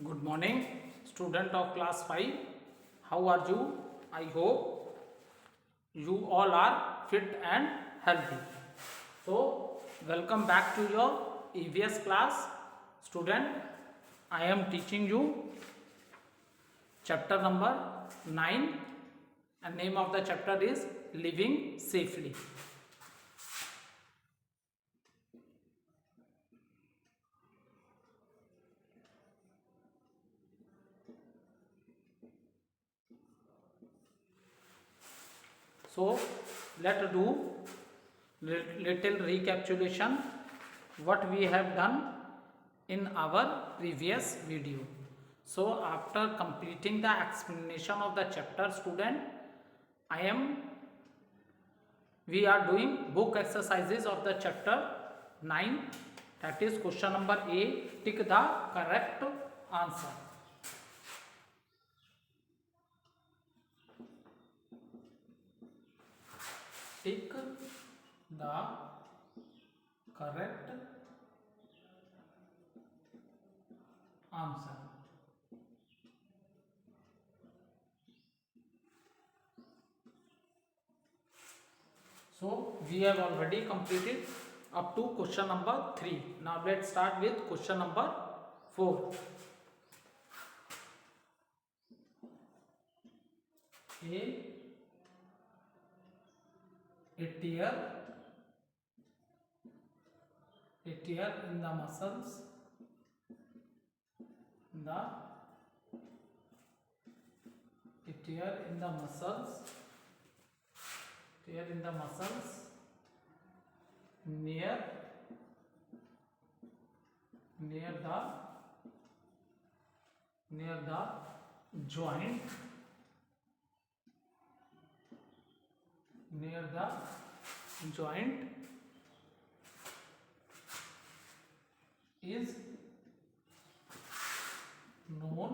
Good morning, student of class 5. How are you? I hope you all are fit and healthy. So, welcome back to your EVS class. Student, I am teaching you chapter number 9 and name of the chapter is Living Safely. So let's do little recapitulation what we have done in our previous video. So after completing the explanation of the chapter, student, we are doing book exercises of the chapter 9, that is question number A, tick the correct answer. Tick the correct answer. So we have already completed up to question number 3. Now let's start with question number 4. A tear in the muscles, tear in the muscles near the joint, is known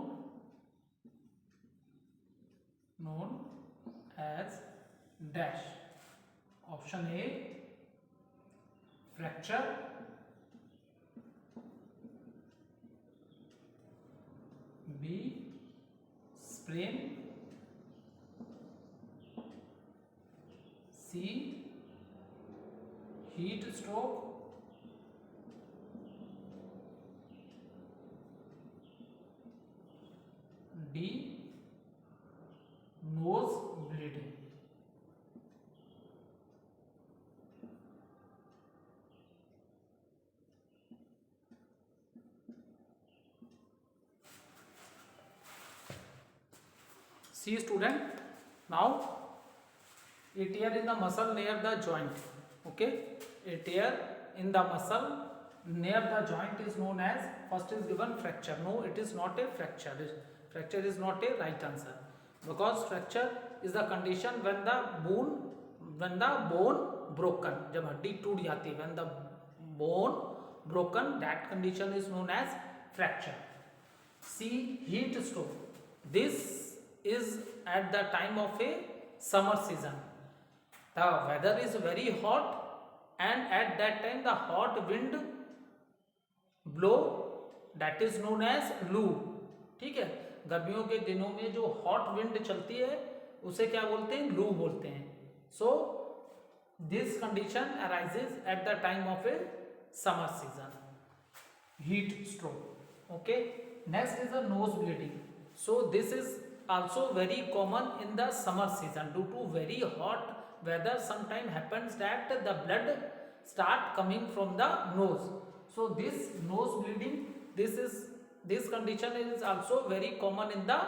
as dash. Option A, fracture. B, sprain. C, heat stroke. D, nose bleeding. See student, now a tear in the muscle near the joint. Okay, a tear in the muscle near the joint is known as, first is given fracture. No, it is not a fracture. Fracture is not a right answer, because fracture is the condition when the bone broken, जब हड्डी टूट जाती है, when the bone broken, that condition is known as fracture. C, heat stroke. This is at the time of a summer season. The weather is very hot and at that time the hot wind blow, that is known as loo. ठीक है, गर्मियों के दिनों में जो hot wind चलती है उसे क्या बोलते हैं? लू बोलते हैं. So this condition arises at the time of A summer season, heat stroke. Okay, next is the nose bleeding. So this is also very common in the summer season. Due to very hot weather, sometime happens that the blood start coming from the nose. So this nose bleeding, this condition is also very common in the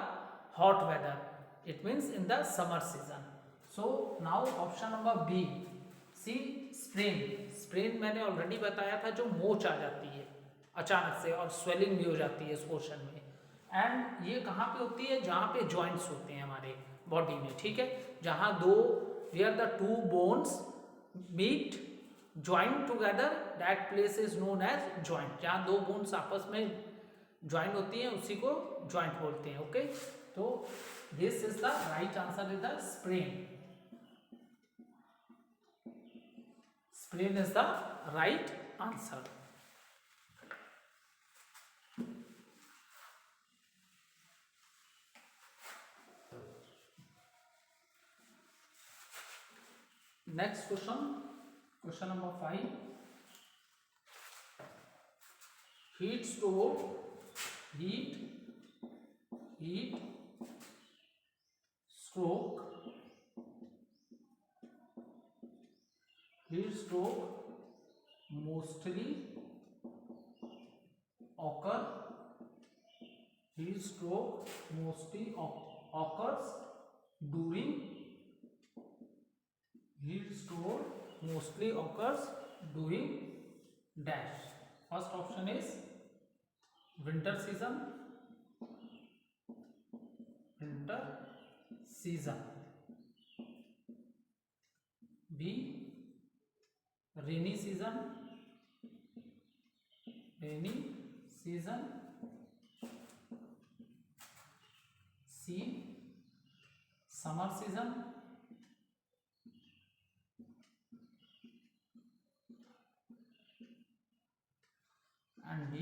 hot weather. It means in the summer season. So now option number B, C, sprain. sprain मैंने already बताया था, जो मोच आ जाती है अचानक से और स्वेलिंग भी हो जाती है इस पोर्शन में. एंड ये कहाँ पे होती है? जहाँ पे जॉइंट्स होते हैं हमारे बॉडी में. ठीक है, जहाँ where the two bones meet joint together, that place is known as joint. जहाँ दो बोन्स आपस में ज्वाइंट होती हैं उसी को जॉइंट बोलते हैं. ओके, तो this is the right answer is the sprain. Sprain is the right answer. Next question, question number 5. Heat stroke, heat stroke mostly occur, heat stroke mostly occurs during, heat stroke mostly occurs during dash. First option is winter season, B rainy season, C summer season, and D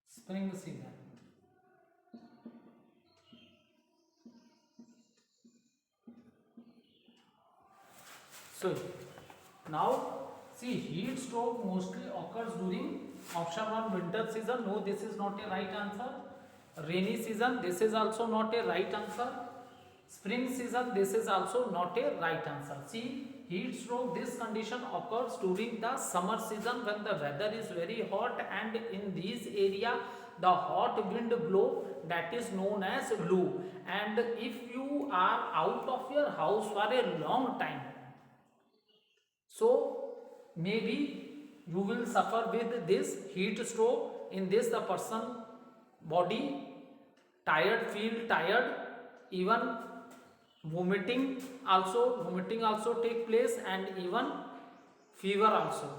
spring season. So now see, heat stroke mostly occurs during option 1 winter season. No, this is not a right answer. Rainy season, this is also not a right answer. Spring season, this is also not a right answer. See, heat stroke, this condition occurs during the summer season when the weather is very hot, and in this area the hot wind blow, that is known as loo. And if you are out of your house for a long time, so maybe you will suffer with this heat stroke. In this the person body feel tired, even vomiting also take place, and even fever also.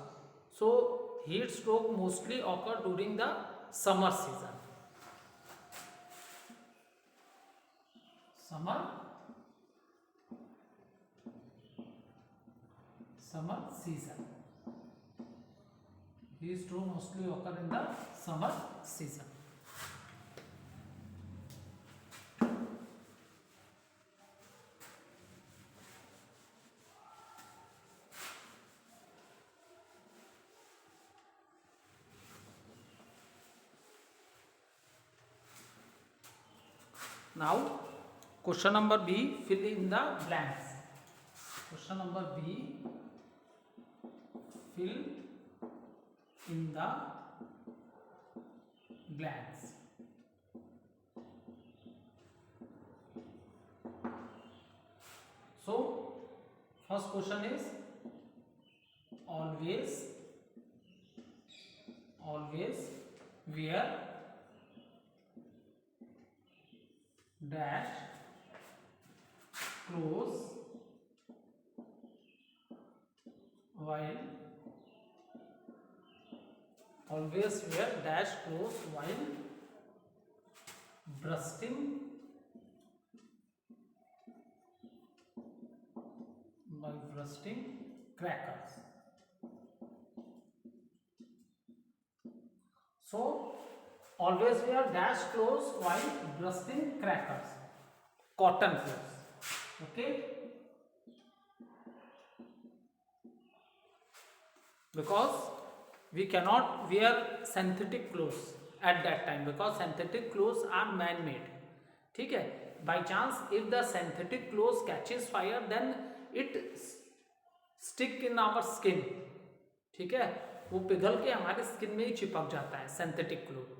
So heat stroke mostly occur during the summer season. Summer season. Heat stroke mostly occur in the summer season. Now question number B, fill in the blanks. Question number B, fill in the blanks. So first question is always wear dash clothes while bursting crackers. So always wear dash clothes while bursting crackers. Cotton clothes. Okay. Because we cannot wear synthetic clothes at that time, because synthetic clothes are man-made. ठीक है. By chance if the synthetic clothes catches fire, then it stick in our skin. ठीक है, वो पिघल के हमारे skin में ही चिपक जाता है सिंथेटिक क्लोथ.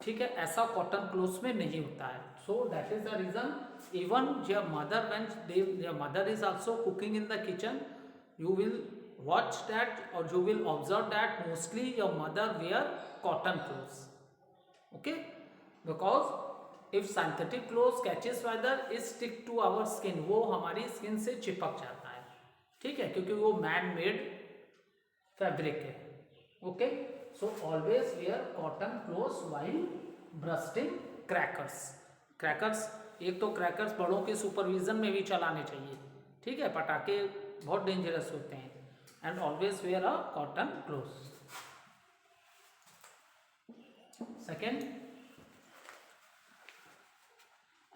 ठीक है, ऐसा कॉटन क्लोथ्स में नहीं होता है. So that is the reason. Even your mother when your mother is also cooking in the kitchen, you will watch that or you will observe that mostly your mother wear cotton clothes. Okay, because if synthetic clothes catches fire, it stick to our skin, वो हमारी skin से चिपक जाता है. ठीक है, क्योंकि वो मैन मेड फैब्रिक है. Okay, so always wear cotton clothes while bursting crackers. Crackers, एक तो क्रैकर्स बड़ों के सुपरविजन में भी चलाने चाहिए. ठीक है, पटाखे बहुत डेंजरस होते हैं. And always wear a cotton clothes. Second,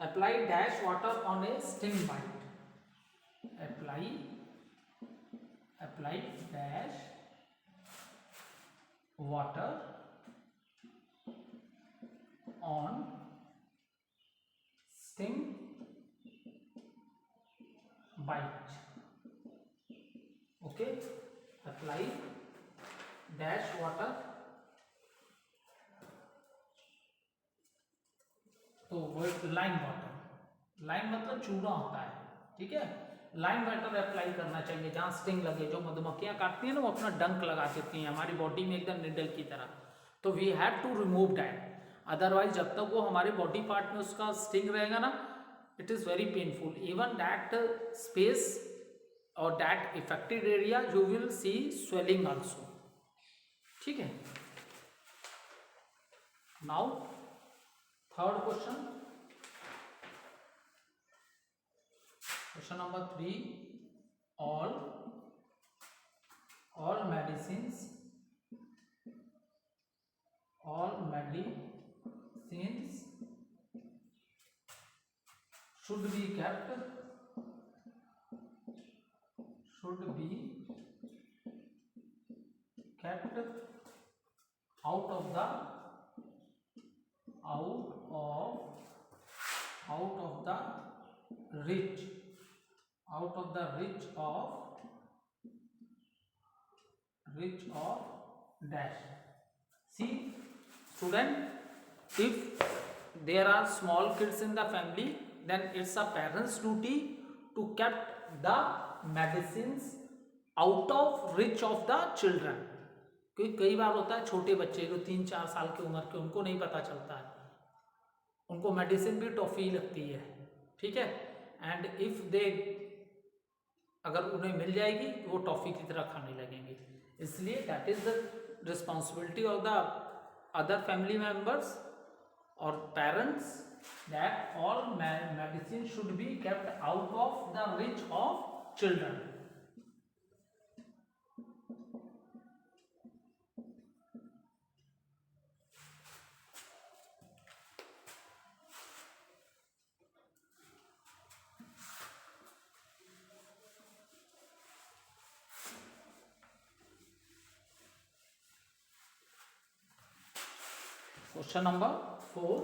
apply dash water on a sting bite. Apply apply dash water on sting bite. Okay, apply dash water. तो वर्ड लाइम वाटर, लाइम मतलब चूना होता है, ठीक है। लाइम वाटर अप्लाई करना चाहिए जहाँ स्टिंग लगे, जो मधुमक्खियाँ काटती हैं ना वो अपना डंक लगा देती हैं हमारी बॉडी में एकदम निडल की तरह, तो we have to remove that. Otherwise जब तक वो हमारे बॉडी पार्ट में उसका स्टिंग रहेगा ना, it is very painful. Even that space और that affected area you will see swelling also, ठीक है। Now third question, question number 3, all medicines should be kept out of the reach of dash. See student, if there are small kids in the family, then it's a parent's duty to keep the medicines out of reach of the children. क्योंकि कई बार होता है छोटे बच्चे जो 3-4 साल की उम्र के, उनको नहीं पता चलता है, उनको मेडिसिन भी टॉफी लगती है, ठीक है। एंड इफ दे, अगर उन्हें मिल जाएगी तो वो टॉफी की तरह खाने लगेंगे, इसलिए that is the responsibility of the other family members और parents that all medicine should be kept out of the reach of children. Question number 4,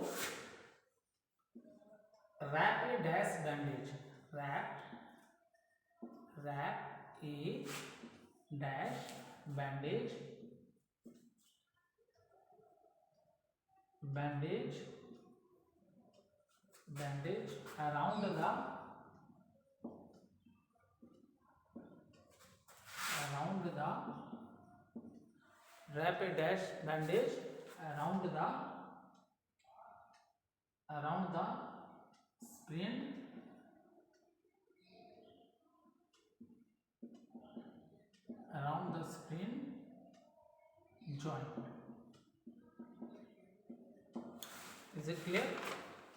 wrap a dash bandage. Wrap a dash bandage around the wrap a dash bandage around the sprained joint. Is it clear?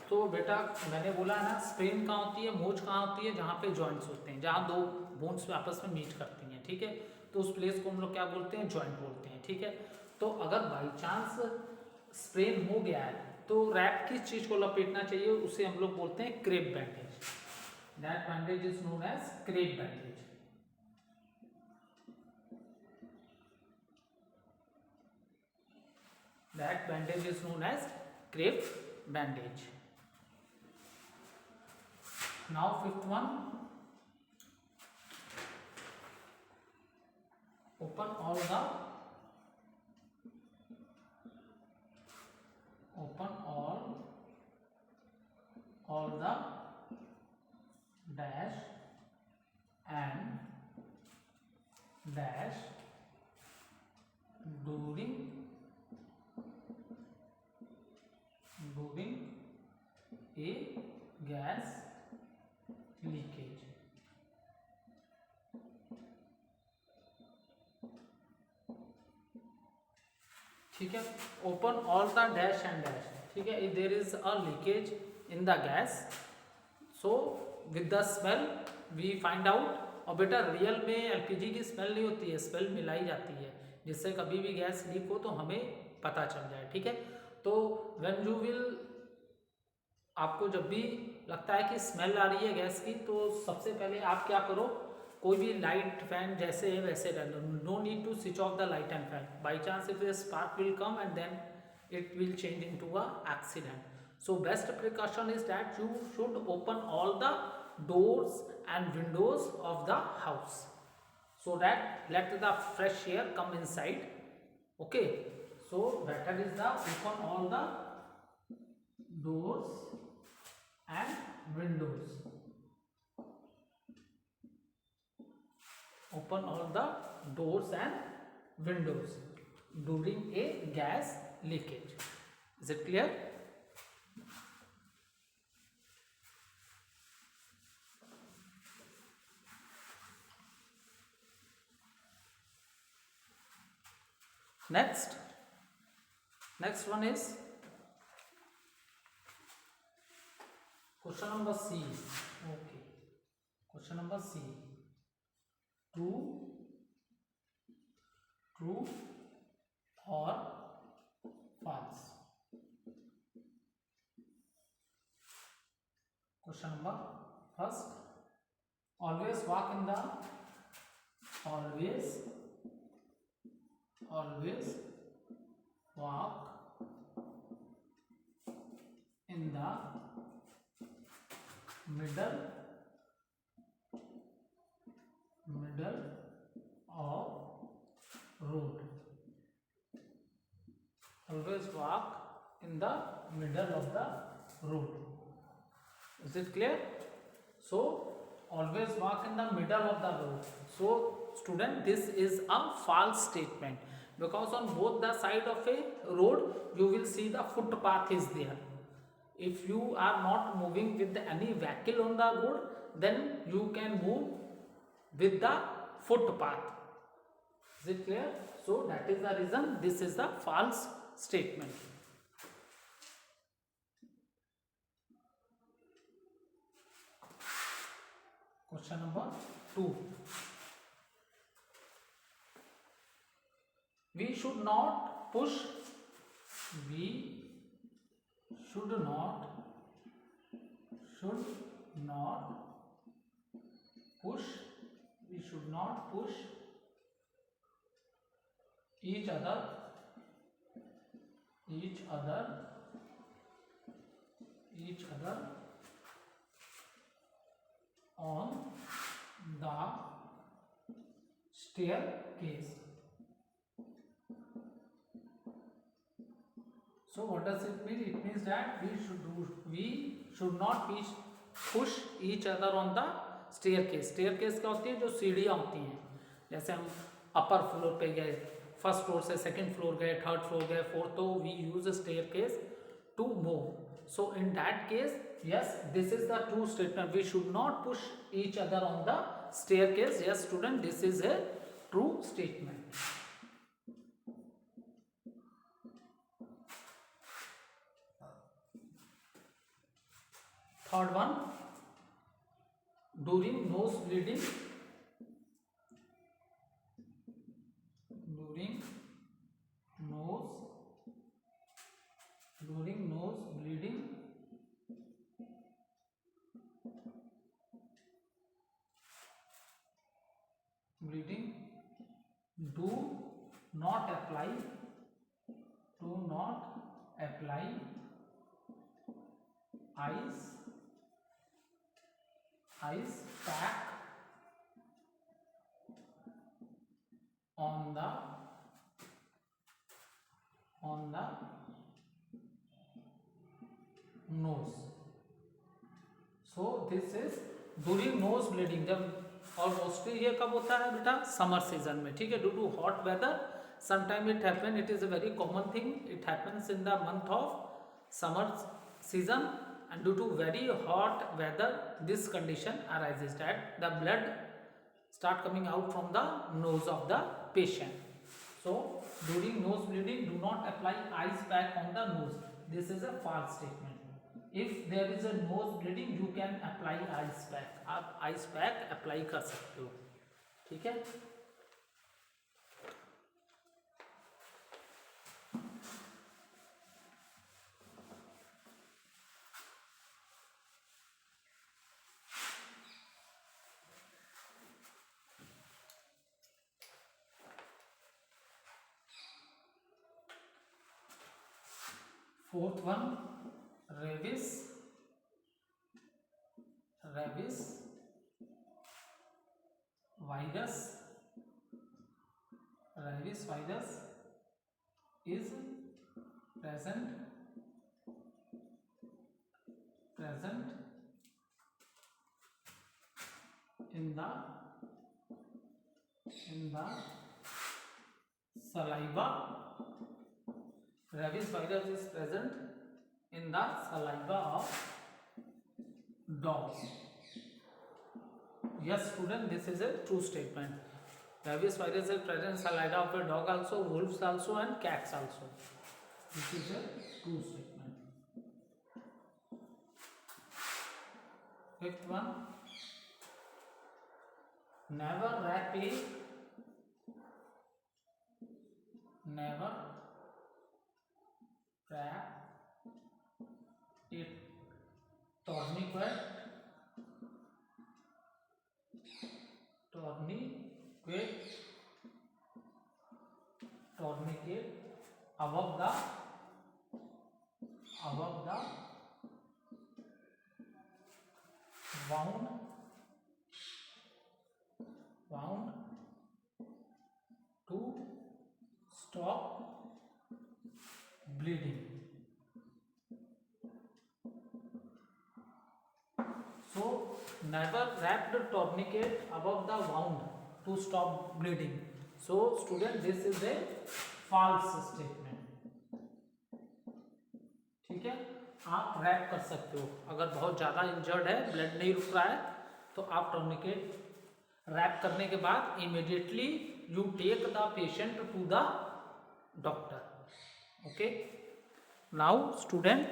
तो बेटा मैंने बोला ना, sprain कहाँ होती है, मोच कहाँ होती है, जहाँ पे जॉइंट्स होते हैं, जहाँ दो बोन्स में आपस में मीट करती हैं, ठीक है। तो उस प्लेस को हम लोग क्या बोलते हैं, जॉइंट बोलते हैं, ठीक है। तो अगर बाई चांस स्प्रेन हो गया है तो रैप किस चीज को लपेटना चाहिए, उसे हम लोग बोलते हैं crepe bandage. That bandage is known as crepe bandage. That bandage is known as crepe bandage. Now fifth one, open all the dash and dash during a gas leakage. ठीक है, open all the dash and dash, ठीक है। if there is a leakage in the gas, so with the smell we find out। और बेटा real में LPG की smell नहीं होती है, स्मेल मिलाई जाती है, जिससे कभी भी गैस लीक हो तो हमें पता चल जाए, ठीक है। तो व्हेन यू विल, आपको जब भी लगता है कि स्मेल आ रही है गैस की, तो सबसे पहले आप क्या करो, कोई भी लाइट फैन जैसे है वैसे रहने दो, no need to switch off the light and fan. By chance if a spark will come and then it will change into a accident. So best precaution is that you should open all the doors and windows of the house so that let the fresh air come inside. Okay, so better is the open all the doors and windows, open all the doors and windows during a gas leakage. Is it clear? Next one is question number C. Okay, question number C. True or false? Question number first. Always walk in the always walk in the middle of road. Always walk in the middle of the road. Is it clear? So always walk in the middle of the road. So student, this is a false statement, because on both the side of a road you will see the footpath is there. If you are not moving with any vehicle on the road, then you can move with the footpath. Is it clear? So that is the reason this is the false statement. Question number 2. We should not push each other on the staircase. So what does it mean? It means that we should not push each other on the staircase. Staircase क्या होती है? जो सीढ़ियाँ होती हैं. जैसे हम अपर floor पे गए, फर्स्ट फ्लोर से सेकंड फ्लोर गए, थर्ड फ्लोर गए, फोर्थ, तो we use staircase to move. So in that case, yes, this is the true statement. We should not push each other on the staircase. Yes student, this is a true statement. Third one, during nose bleeding, do not apply ice pack on the nose. So this is during nose bleeding. जब और mostly ये कब होता है बेटा? Summer season में. ठीक है, due to hot weather sometime it happen. It is a very common thing. It happens in the month of summer season, and due to very hot weather this condition arises, that the blood start coming out from the nose of the patient. So during nose bleeding, do not apply ice pack on the nose. This is a false statement. If there is a nose bleeding, you can apply ice pack. आप ice pack apply कर सकते हो. ठीक है. Fourth one, rabies. Rabies virus. Rabies virus is present in the saliva. Rabies virus is present in the saliva of dogs. Yes, student, this is a true statement. Rabies virus is present in saliva of a dog also, wolves also, and cats also. This is a true statement. Fifth one, never wrap a tourniquet above the wound to stop bleeding. So never wrap the tourniquet above the wound to stop bleeding. So student, this is a false statement. ठीक है, आप rap कर सकते हो. अगर बहुत ज़्यादा injured है, ब्लड नहीं रुक रहा है, तो आप टर्निकेट रैप करने के बाद immediately you take the patient to the doctor. Okay, now student,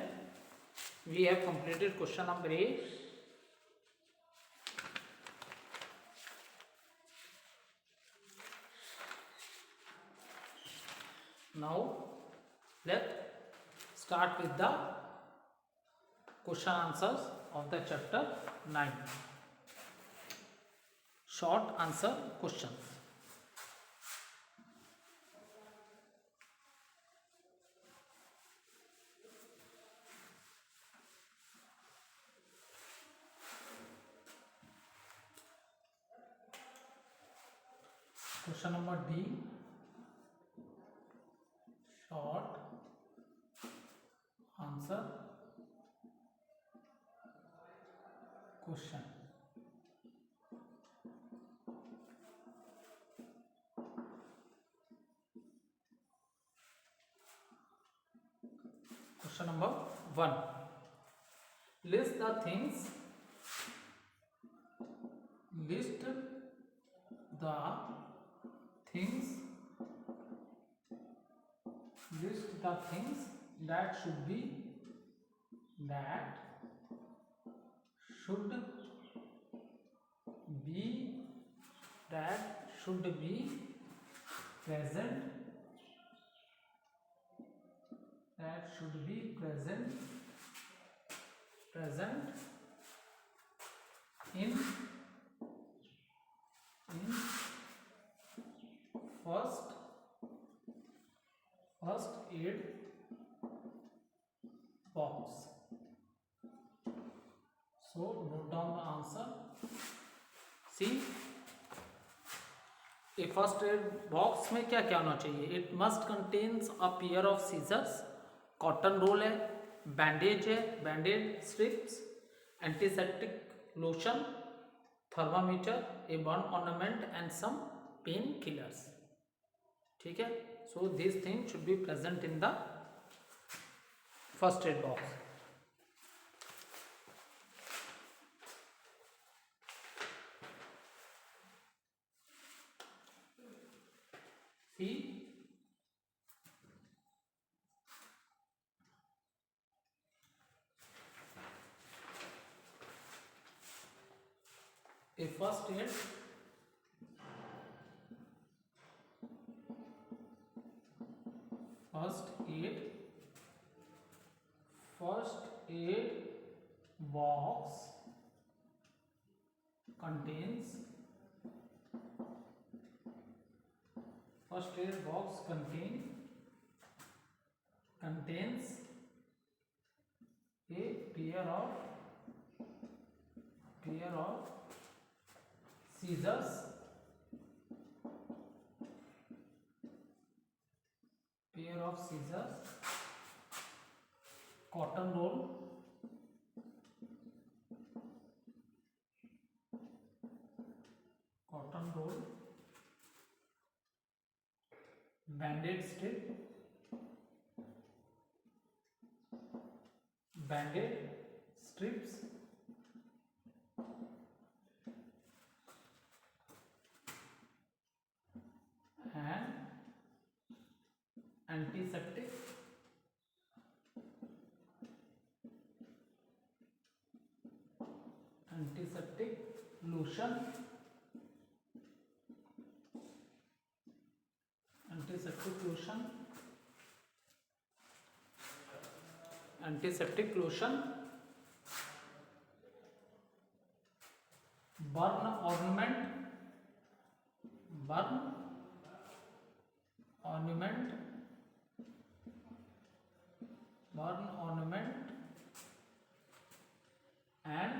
we have completed question number 8. Now let's start with the question answers of the chapter 9. Short answer questions. Question number D. Short answer question. Question number 1. List the things. List the things. List the things that should be present in first aid box. So note down the answer. See, a first aid box में क्या क्या होना चाहिए? It must contains a pair of scissors, cotton roll है, bandage है, bandage strips, antiseptic lotion, thermometer, a burn ornament and some pain killers. ठीक है? So these things should be present in the first aid box. See, a first aid box contains contains pair of scissors, cotton roll, banded strips, and antiseptic lotion, burn ornament, and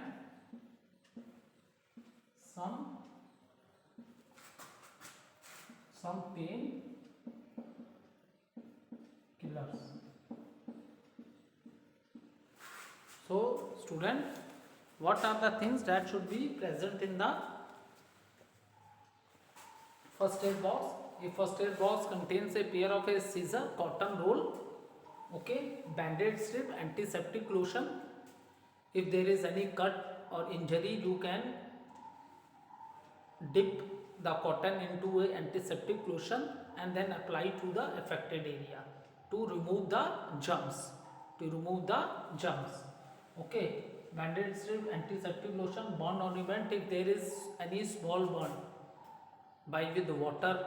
some pain killers. So student, what are the things that should be present in the first aid box? A first aid box contains a pair of a scissor, cotton roll, okay, bandage strip, antiseptic lotion. If there is any cut or injury, you can dip the cotton into a antiseptic lotion and then apply to the affected area to remove the germs. Okay, bandage strip, antiseptic lotion, burn ornament. If there is any small burn by with water,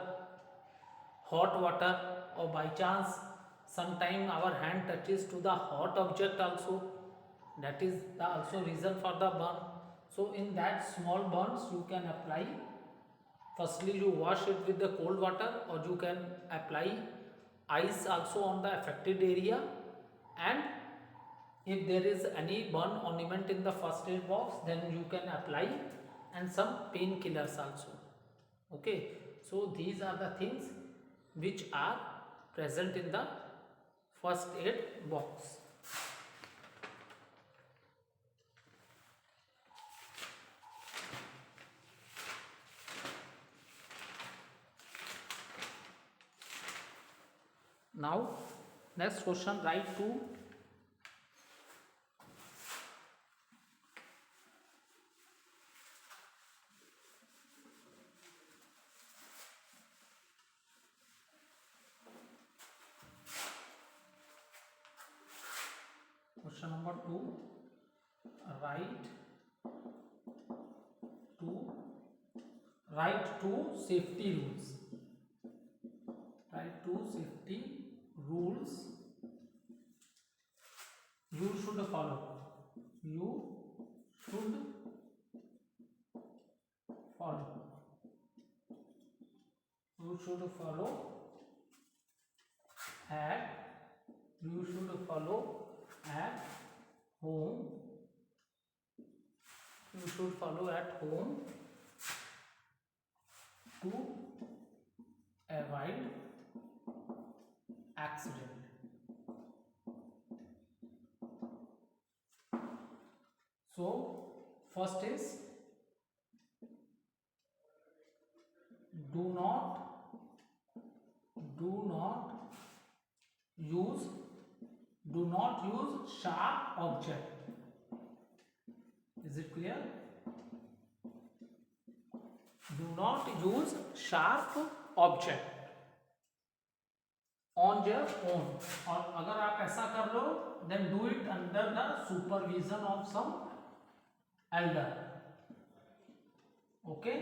hot water, or by chance sometime our hand touches to the hot object also, that is the also reason for the burn. So in that small burns you can apply, firstly you wash it with the cold water, or you can apply ice also on the affected area. And if there is any burn ornament in the first aid box, then you can apply, and some painkillers also. Okay, so these are the things which are present in the first aid box. Now next question, write to question number 2. Write two safety rules. You should follow. At home. You should follow at home to avoid accident. So first is do not use sharp object. Is it clear? Do not use sharp object on your own. और अगर आप ऐसा कर लो, then do it under the supervision of some elder. Okay.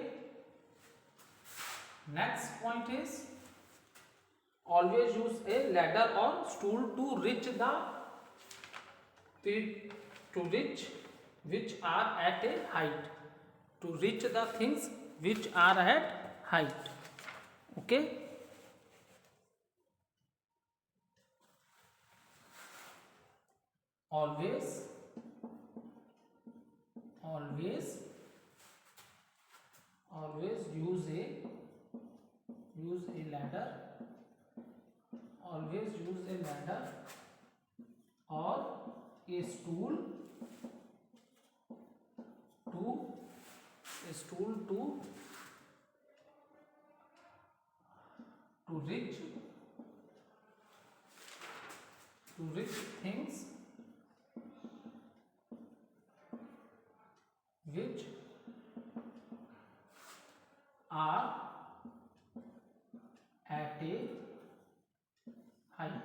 Next point is always use a ladder or stool to reach which are at a height. To reach the things which are at height. Okay. Always always use a ladder, always use a ladder or a stool to reach things which are at a height.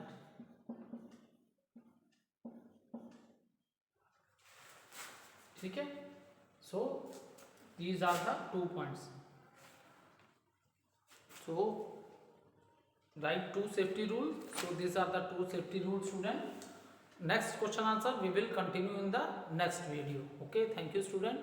ठीक है, so these are the 2 points. So write 2 safety rules. So these are the 2 safety rules, student. Next question answer we will continue in the next video. Okay, thank you student.